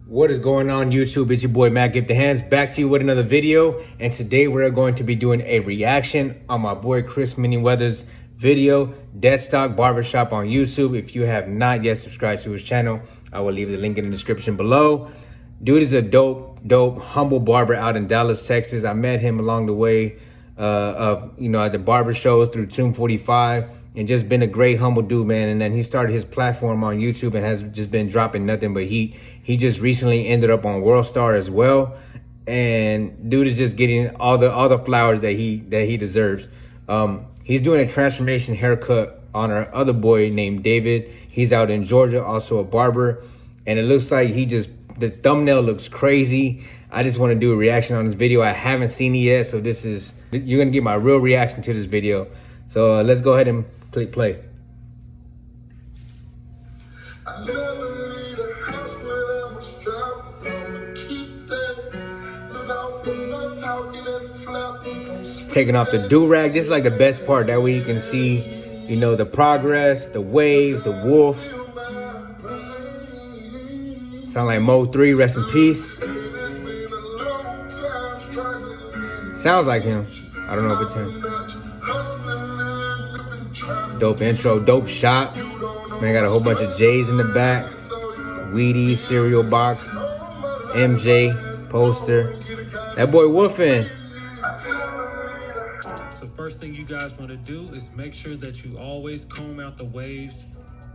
What is going on, YouTube? It's your boy Matt Get the Hands back to you with another video, and today we're going to be doing a reaction on my boy Chris Manyweather's video, Deadstock Barbershop on YouTube. If you have not yet subscribed to his channel, I will leave the link in the description below. Dude is a dope, humble barber out in Dallas, Texas. I met him along the way at the barber shows through Tomb 45, and just been a great, humble dude, man. And then he started his platform on YouTube and has just been dropping nothing but heat. He just recently ended up on World Star as well, and dude is just getting all the flowers that he deserves. He's doing a transformation haircut on our other boy named David. He's out in Georgia, also a barber, and it looks like the thumbnail looks crazy. I just want to do a reaction on this video. I haven't seen it yet, so you're gonna get my real reaction to this video. So let's go ahead and click play. Taking off the do-rag. This is like the best part. That way you can see, the progress, the waves, the wolf. Sound like Mo 3, rest in peace. Sounds like him. I don't know if it's him. Dope intro, dope shot. Man, got a whole bunch of J's in the back. Weedy, cereal box, MJ, poster. That boy woofing. So first thing you guys want to do is make sure that you always comb out the waves.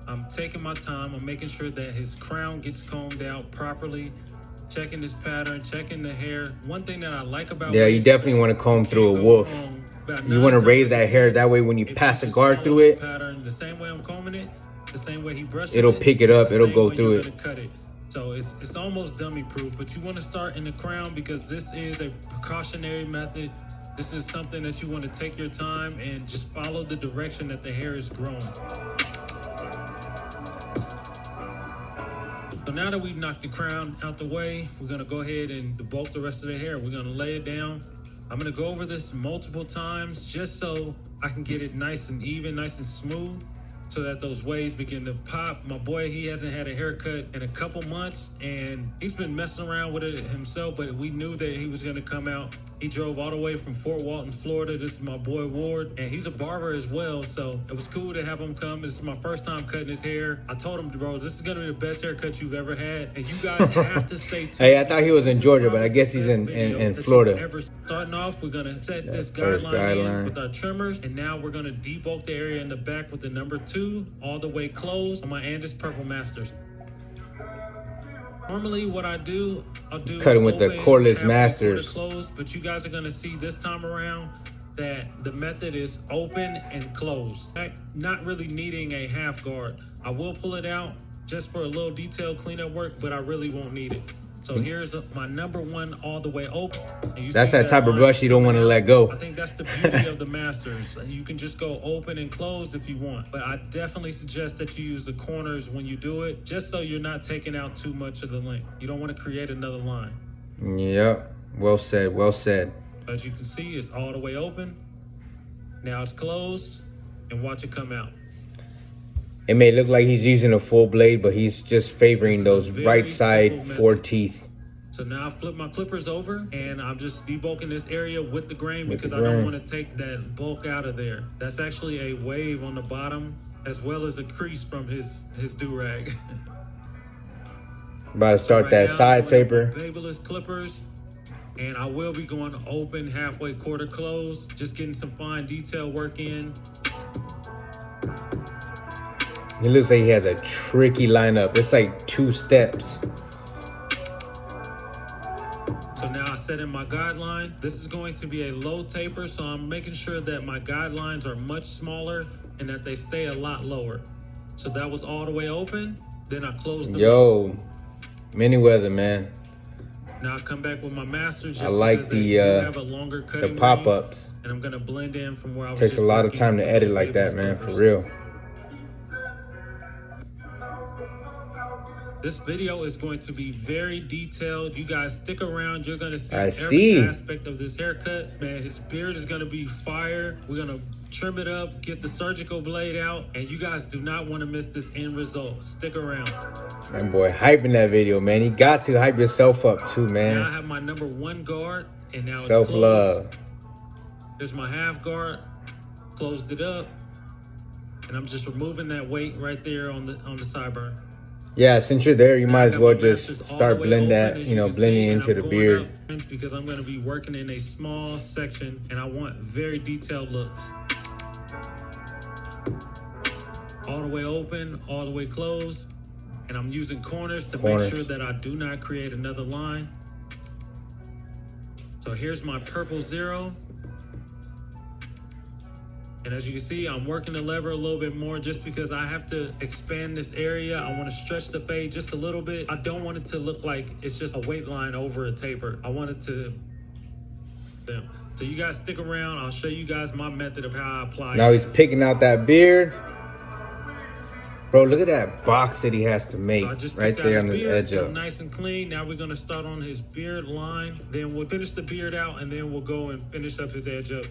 I'm taking my time. I'm making sure that his crown gets combed out properly. Checking his pattern, checking the hair. One thing that I like about you definitely want to comb through a wolf. You want to raise that hair. That way when you pass a guard through it, the same way I'm combing it, the same way he brushes it'll pick it up. It'll go through it. Cut it. So it's almost dummy proof, but you want to start in the crown because this is a precautionary method. This is something that you want to take your time and just follow the direction that the hair is growing. So now that we've knocked the crown out the way, we're gonna go ahead and debulk the rest of the hair. We're gonna lay it down. I'm gonna go over this multiple times just so I can get it nice and even, nice and smooth, so that those waves begin to pop. My boy, he hasn't had a haircut in a couple months, and he's been messing around with it himself, but we knew that he was gonna come out. He drove all the way from Fort Walton, Florida. This is my boy Ward, and he's a barber as well, so it was cool to have him come. This is my first time cutting his hair. I told him, bro, this is gonna be the best haircut you've ever had, and you guys have to stay tuned. Hey, I thought he was in Georgia, but I guess he's in Florida. Starting off, we're gonna set this guideline in with our trimmers, and now we're gonna debulk the area in the back with the number 2 all the way closed on my Andis Purple Masters. Normally what I'll do cutting with the cordless masters, closed, but you guys are gonna see this time around that the method is open and closed, not really needing a half guard. I will pull it out just for a little detail cleanup work, but I really won't need it. So here's my number 1 all the way open. That's that type of brush you don't want to let go. I think that's the beauty of the Masters. You can just go open and closed if you want, but I definitely suggest that you use the corners when you do it, just so you're not taking out too much of the length. You don't want to create another line. Yep, well said, well said. As you can see, it's all the way open. Now it's closed, and watch it come out. It may look like he's using a full blade, but he's just favoring those right side 4 teeth. So now I flip my clippers over, and I'm just debulking this area with the grain because I don't want to take that bulk out of there. That's actually a wave on the bottom, as well as a crease from his do-rag. About to start that side taper. Babeless clippers, and I will be going open, halfway, quarter closed, just getting some fine detail work in. It looks like he has a tricky lineup. It's like 2 steps. So now I set in my guideline. This is going to be a low taper, so I'm making sure that my guidelines are much smaller and that they stay a lot lower. So that was all the way open. Then I closed them. Yo, Manyweather, man. Now I come back with my masters. I like the pop-ups. And I'm gonna blend in from where I was. Takes a lot of time to edit like that, man, for real. This video is going to be very detailed. You guys stick around. You're going to see see. every aspect of this haircut. Man, his beard is going to be fire. We're going to trim it up, get the surgical blade out, and you guys do not want to miss this end result. Stick around. That boy hyping that video, man. You got to hype yourself up too, man. Now I have my number 1 guard, and now it's self-love. closed. There's my half guard. Closed it up, and I'm just removing that weight right there on the sideburn. Yeah, since you're there, you might as well just start blending into the beard. Because I'm going to be working in a small section, and I want very detailed looks. All the way open, all the way closed, and I'm using corners to make sure that I do not create another line. So here's my purple 0. And as you can see, I'm working the lever a little bit more just because I have to expand this area. I want to stretch the fade just a little bit. I don't want it to look like it's just a weight line over a taper. I want it to... So you guys stick around. I'll show you guys my method of how I apply it. Now he's picking out that beard. Bro, look at that box that he has to make right there on the edge of. Nice and clean. Now we're going to start on his beard line. Then we'll finish the beard out, and then we'll go and finish up his edge up.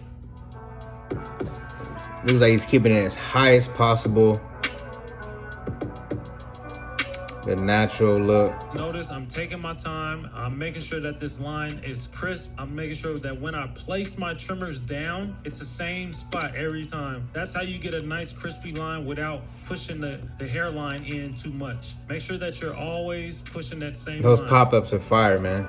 Looks like he's keeping it as high as possible. The natural look. Notice I'm taking my time. I'm making sure that this line is crisp. I'm making sure that when I place my trimmers down, it's the same spot every time. That's how you get a nice crispy line without pushing the hairline in too much. Make sure that you're always pushing that same Those line. pop-ups are fire, man.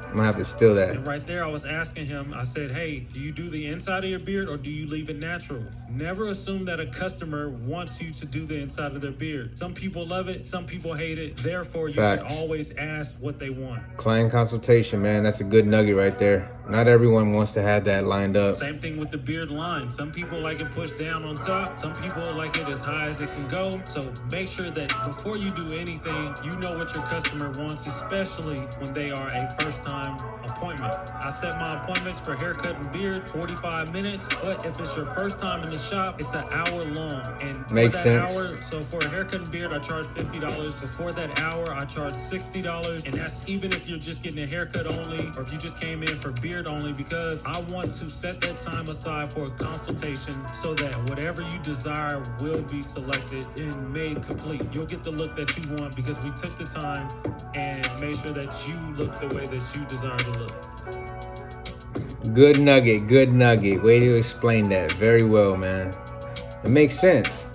I'm gonna have to steal that. And right there, I was asking him, I said, hey, do you do the inside of your beard or do you leave it natural? Never assume that a customer wants you to do the inside of their beard. Some people love it, some people hate it. Therefore, you should always ask what they want. Client consultation, man. That's a good nugget right there. Not everyone wants to have that lined up. Same thing with the beard line. Some people like it pushed down on top. Some people like it as high as it can go. So make sure that before you do anything, you know what your customer wants, especially when they are a first-time appointment. I set my appointments for haircut and beard 45 minutes, but if it's your first time in the shop, it's an hour long. And makes sense. Hour, so for a haircut and beard, I charge $50. Before that hour, I charge $60, and that's even if you're just getting a haircut only, or if you just came in for beard only, because I want to set that time aside for a consultation so that whatever you desire will be selected and made complete. You'll get the look that you want because we took the time and made sure that you look the way that you desire to look. Good nugget, good nugget. Way to explain that very well, man. It makes sense.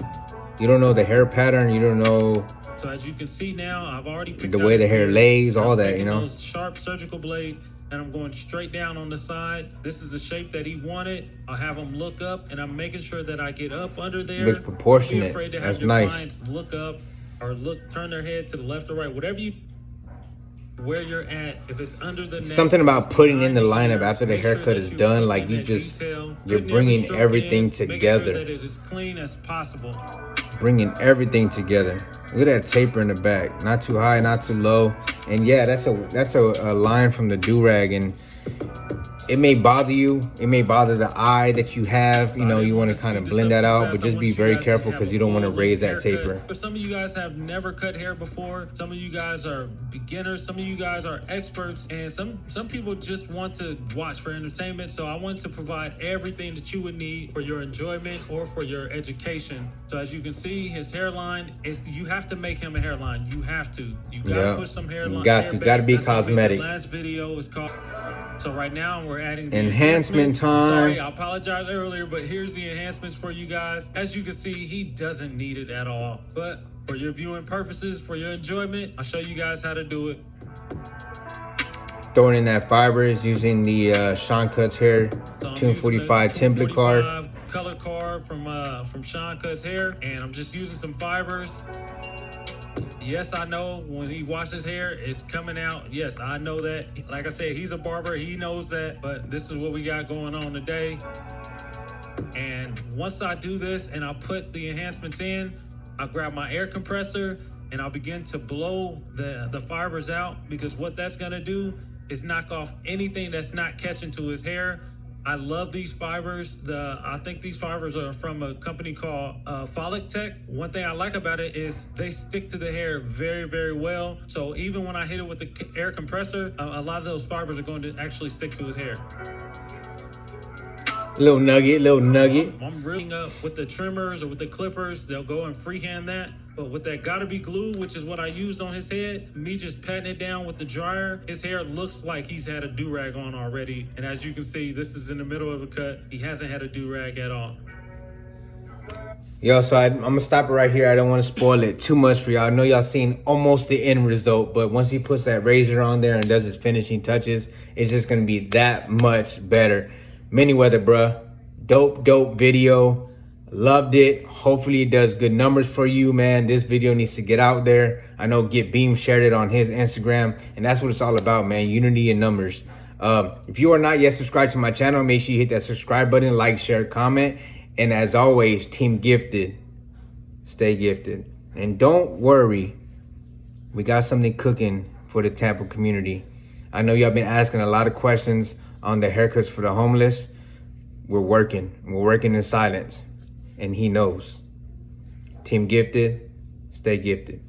You don't know the hair pattern, you don't know. So as you can see now, I've already picked the way the hair lays, all that, you know. Those sharp surgical blade, and I'm going straight down on the side. This is the shape that he wanted. I'll have him look up, and I'm making sure that I get up under there. Looks proportionate. Be afraid to have That's your nice. clients look up or turn their head to the left or right, whatever you. Where you're at, if it's under the neck, something about putting in the lineup after the haircut is done, like you're bringing everything together. Make sure that it is clean as possible. Bringing everything together. Look at that taper in the back. Not too high, not too low. And yeah, that's a line from the do-rag, and it may bother you. It may bother the eye that you have. You know, you want to kind of blend that out, but just be very careful because you don't want to raise that taper. But some of you guys have never cut hair before. Some of you guys are beginners. Some of you guys are experts. And some people just want to watch for entertainment. So I want to provide everything that you would need for your enjoyment or for your education. So as you can see, his hairline, you have to make him a hairline. You have to. You got to push some hairline. You got to be cosmetic. The last video is called... So right now we're adding the enhancement time. Sorry, I apologize earlier, but here's the enhancements for you guys. As you can see, he doesn't need it at all. But for your viewing purposes, for your enjoyment, I'll show you guys how to do it. Throwing in that fibers using the Sean Cuts Hair 245 template card. Color card from Sean Cuts Hair, and I'm just using some fibers. Yes, I know when he washes hair, it's coming out. Yes, I know that. Like I said, he's a barber. He knows that. But this is what we got going on today. And once I do this and I put the enhancements in, I'll grab my air compressor and I'll begin to blow the fibers out, because what that's going to do is knock off anything that's not catching to his hair. I love these fibers. I think these fibers are from a company called Folic Tech. One thing I like about it is they stick to the hair very, very well. So even when I hit it with the air compressor, a lot of those fibers are going to actually stick to his hair. Little nugget. I'm reeling up with the trimmers or with the clippers. They'll go and freehand that. But with that gotta be glue, which is what I used on his head, me just patting it down with the dryer, his hair looks like he's had a do-rag on already. And as you can see, this is in the middle of a cut. He hasn't had a do-rag at all. Yo, so I'm gonna stop it right here. I don't want to spoil it too much for y'all. I know y'all seen almost the end result, but once he puts that razor on there and does his finishing touches, it's just gonna be that much better. Manyweather, bruh. Dope video. Loved it. Hopefully it does good numbers for you, man. This video needs to get out there. I know Get Beam shared it on his Instagram, and that's what it's all about, man. Unity and numbers. If you are not yet subscribed to my channel, make sure you hit that subscribe button, like, share, comment. And as always, Team Gifted, stay gifted. And don't worry, we got something cooking for the Tampa community. I know y'all been asking a lot of questions on the haircuts for the homeless. We're working in silence, and he knows. Team Gifted, stay gifted.